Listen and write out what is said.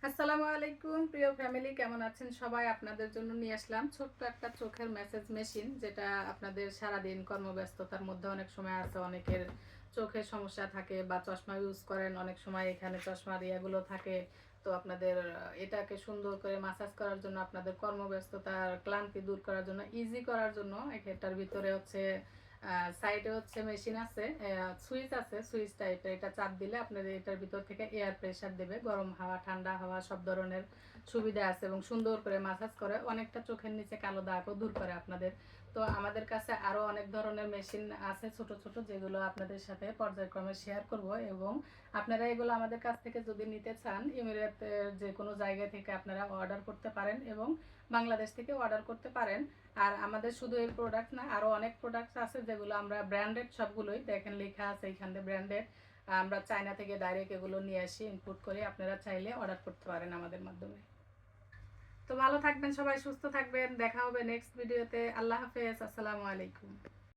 আসসালামু আলাইকুম প্রিয় ফ্যামিলি, কেমন আছেন সবাই? আপনাদের জন্য নিয়ে আসলাম ছোট্ট একটা চোখের মেসেজ মেশিন, যেটা আপনাদের সারাদিন কর্মব্যস্ততার মধ্যে অনেক সময় আছে, অনেকের চোখের সমস্যা থাকে বা চশমা ইউজ করেন, অনেক সময় এখানে চশমার ইয়েগুলো থাকে। তো আপনাদের এটাকে সুন্দর করে মাসাজ করার জন্য, আপনাদের কর্মব্যস্ততার ক্লান্তি দূর করার জন্য, ইজি করার জন্য এটার ভিতরে হচ্ছে সাইডে হচ্ছে মেশিন আছে, সুইচ আছে, সুইচ টাইপের। এটা চাপ দিলে আপনাদের এটার ভিতর থেকে এয়ার প্রেসার দেবে, গরম হাওয়া ঠান্ডা হাওয়া সব ধরনের সুবিধা আছে এবং সুন্দর করে মাসাজ করে, অনেকটা চোখের নিচে কালো দাগও দূর করে আপনাদের। তো আমাদের কাছে আরও অনেক ধরনের মেশিন আছে ছোট ছোট, যেগুলো আপনাদের সাথে পর্যায়ক্রমে শেয়ার করব। এবং আপনারা এগুলো আমাদের কাছ থেকে যদি নিতে চান, ইমিরেতের যে কোনো জায়গা থেকে আপনারা অর্ডার করতে পারেন এবং বাংলাদেশ থেকে অর্ডার করতে পারেন। আর আমাদের শুধু এই প্রোডাক্ট না, আরও অনেক প্রোডাক্ট আছে যেগুলো আমরা ব্র্যান্ডেড, সবগুলোই দেখেন লেখা আছে এইখানে ব্র্যান্ডেড। আমরা চায়না থেকে ডাইরেক্ট এগুলো নিয়ে আসি, ইনপুট করে। আপনারা চাইলে অর্ডার করতে পারেন আমাদের মাধ্যমে। তো ভালো থাকবেন সবাই, সুস্থ থাকবেন, দেখা হবে নেক্সট ভিডিওতে। আল্লাহ হাফেজ, আসসালামু আলাইকুম।